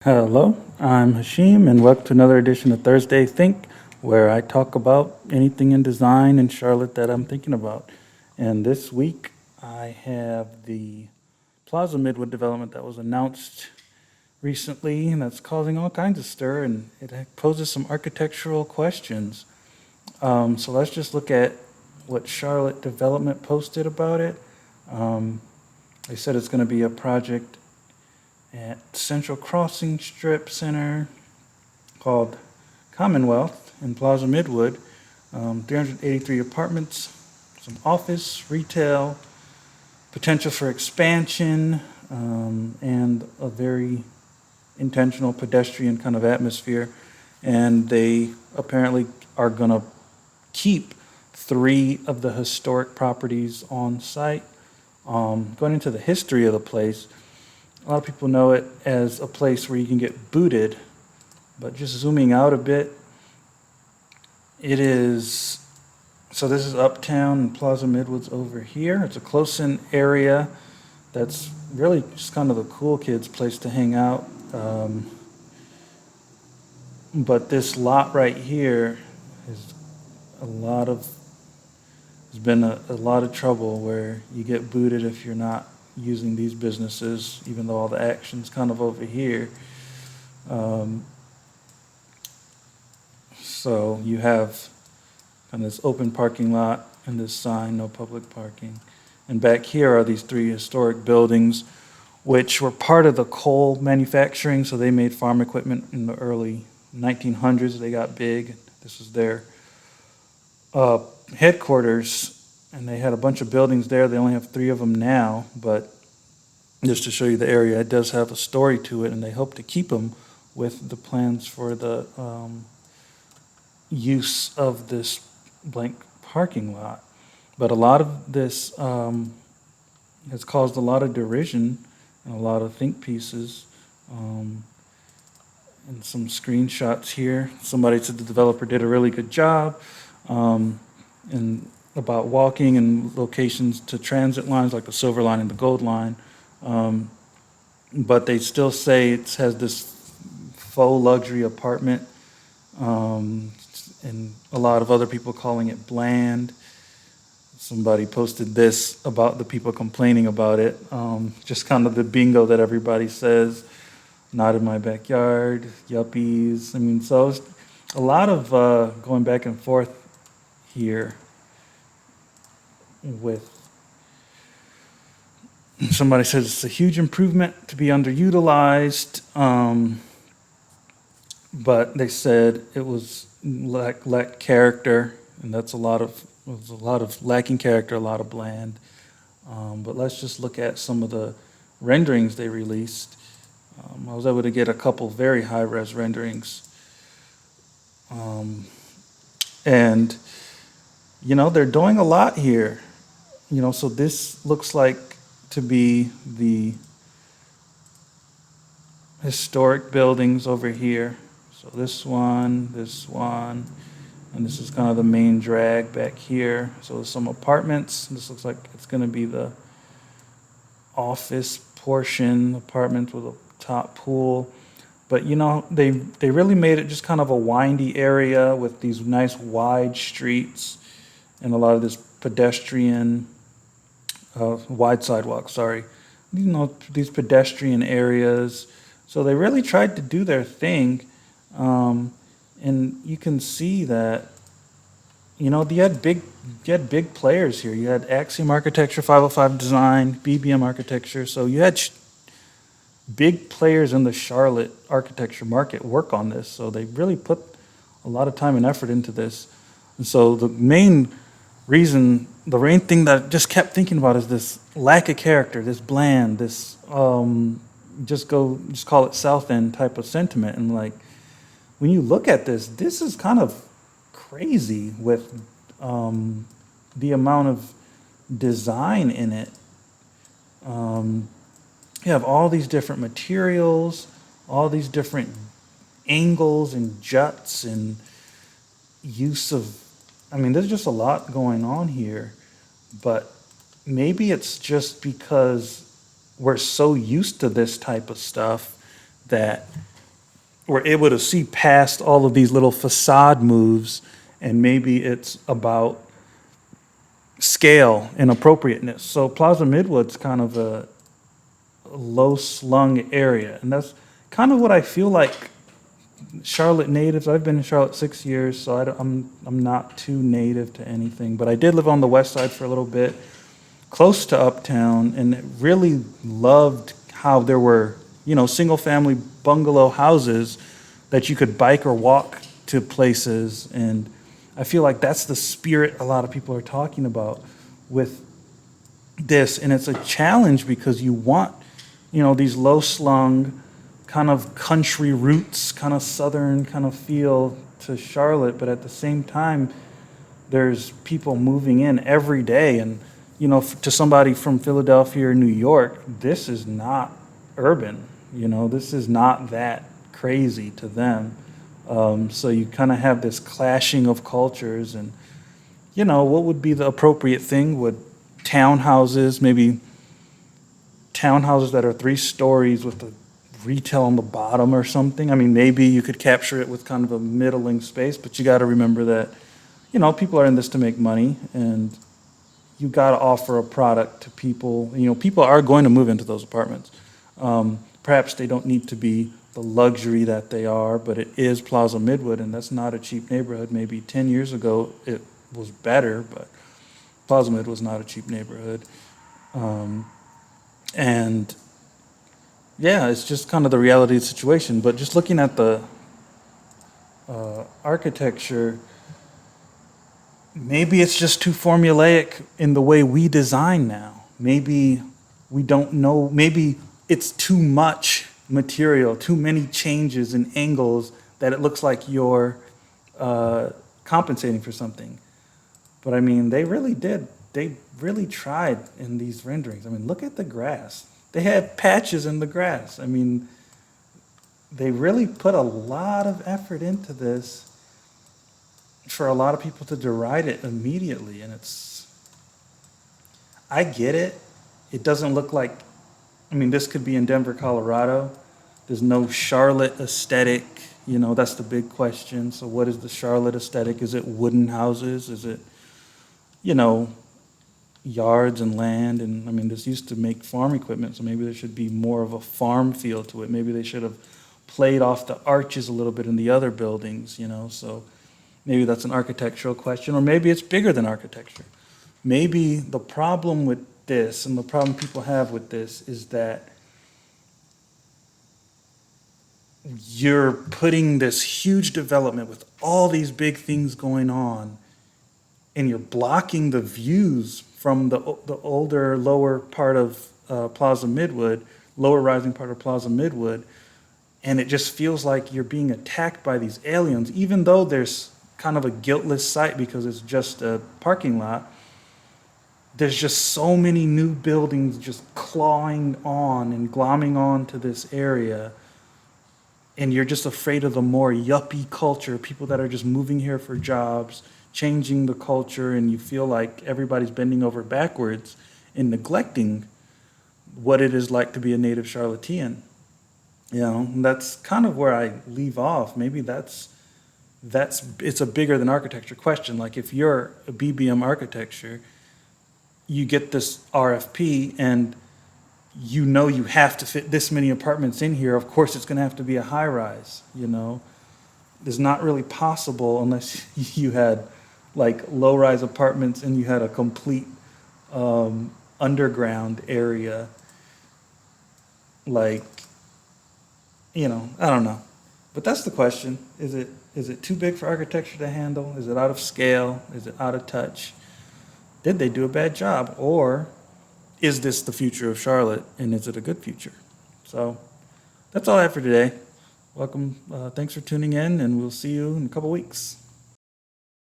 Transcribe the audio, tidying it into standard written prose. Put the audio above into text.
Hello, I'm Hashim, and welcome to another edition of Thursday Think, where I talk about anything in design in Charlotte that I'm thinking about. And this week, I have the Plaza Midwood development that was announced recently, and that's causing all kinds of stir, and it poses some architectural questions. So let's just look at what Charlotte Development posted about it. They said it's going to be a project at Central Crossing Strip Center called Commonwealth in Plaza Midwood. 383 apartments, some office, retail, potential for expansion, and a very intentional pedestrian kind of atmosphere. And they apparently are going to keep 3 of the historic properties on site. Going into the history of the place, a lot of people know it as a place where you can get booted, but just zooming out a bit, it is, so this is Uptown and Plaza Midwood's over here. It's a close-in area that's really just kind of the cool kids' place to hang out. But this lot right here is a lot of, there's been a lot of trouble where you get booted if you're not using these businesses, even though all the action's kind of over here. So you have kind of this open parking lot and this sign, no public parking. And back here are these 3 historic buildings, which were part of the coal manufacturing. So they made farm equipment in the early 1900s. They got big. This was their headquarters. And they had a bunch of buildings there. They only have 3 of them now, but just to show you the area, it does have a story to it, and they hope to keep them with the plans for the use of this blank parking lot. But a lot of this has caused a lot of derision and a lot of think pieces. And some screenshots here. Somebody said the developer did a really good job. And about walking and locations to transit lines like the Silver Line and the Gold Line. But they still say it has this faux luxury apartment, and a lot of other people calling it bland. Somebody posted this about the people complaining about it, just kind of the bingo that everybody says, not in my backyard, yuppies. I mean, so it's a lot of going back and forth here with, somebody says it's a huge improvement to be underutilized, but they said it was lacked character, and that's it was a lot of lacking character, a lot of bland. But let's just look at some of the renderings they released. I was able to get a couple very high-res renderings. And, they're doing a lot here. So this looks like to be the historic buildings over here. So this one, and this is kind of the main drag back here. So there's some apartments. This looks like it's going to be the office portion, apartments with a top pool. But they really made it just kind of a windy area with these nice wide streets and a lot of this pedestrian wide sidewalks, sorry. These pedestrian areas. So they really tried to do their thing. And you can see that, you had big players here. You had Axiom Architecture, 505 Design, BBM Architecture. So you had big players in the Charlotte architecture market work on this. So they really put a lot of time and effort into this. And so the main thing that I just kept thinking about is this lack of character, this bland, this just call it South End type of sentiment. And like, when you look at this is kind of crazy with the amount of design in it. You have all these different materials, all these different angles and juts and use of, there's just a lot going on here. But maybe it's just because we're so used to this type of stuff that we're able to see past all of these little facade moves, and maybe it's about scale and appropriateness. So Plaza Midwood's kind of a low slung area, and that's kind of what I feel like Charlotte natives. I've been in Charlotte 6 years, so I'm not too native to anything, but I did live on the west side for a little bit, close to Uptown, and really loved how there were, single family bungalow houses that you could bike or walk to places. And I feel like that's the spirit a lot of people are talking about with this. And it's a challenge because you want, these low slung, kind of country roots, kind of southern kind of feel to Charlotte, but at the same time, there's people moving in every day. And, to somebody from Philadelphia or New York, this is not urban. This is not that crazy to them. So you kind of have this clashing of cultures. And, what would be the appropriate thing? Would townhouses, maybe townhouses that are 3 stories with the retail on the bottom or something? I mean, maybe you could capture it with kind of a middling space, but you got to remember that, people are in this to make money, and you got to offer a product to people. People are going to move into those apartments. Perhaps they don't need to be the luxury that they are, but it is Plaza Midwood, and that's not a cheap neighborhood. Maybe 10 years ago it was better, but Plaza Midwood was not a cheap neighborhood. And yeah, it's just kind of the reality of the situation. But just looking at the architecture, maybe it's just too formulaic in the way we design now. Maybe we don't know, maybe it's too much material, too many changes and angles that it looks like you're compensating for something. But I mean, they really did. They really tried in these renderings. I mean, look at the grass. They had patches in the grass. I mean, they really put a lot of effort into this for a lot of people to deride it immediately. And I get it. It doesn't look like, this could be in Denver, Colorado. There's no Charlotte aesthetic. That's the big question. So what is the Charlotte aesthetic? Is it wooden houses? Is it, yards and land? And this used to make farm equipment, so maybe there should be more of a farm feel to it. Maybe they should have played off the arches a little bit in the other buildings, so maybe that's an architectural question, or maybe it's bigger than architecture. Maybe the problem with this, and the problem people have with this, is that you're putting this huge development with all these big things going on, and you're blocking the views from the older, lower part of Plaza Midwood, lower rising part of Plaza Midwood, and it just feels like you're being attacked by these aliens, even though there's kind of a guiltless site because it's just a parking lot. There's just so many new buildings just clawing on and glomming on to this area, and you're just afraid of the more yuppie culture, people that are just moving here for jobs, changing the culture, and you feel like everybody's bending over backwards and neglecting what it is like to be a native Charlottean. And that's kind of where I leave off. Maybe it's a bigger than architecture question. Like if you're a BBM architecture, you get this RFP and you have to fit this many apartments in here. Of course, it's going to have to be a high rise. It's not really possible unless you had like low rise apartments and you had a complete underground area. Like, I don't know. But that's the question. Is it too big for architecture to handle? Is it out of scale? Is it out of touch? Did they do a bad job? Or is this the future of Charlotte, and is it a good future? So that's all I have for today. Welcome. Thanks for tuning in, and we'll see you in a couple weeks.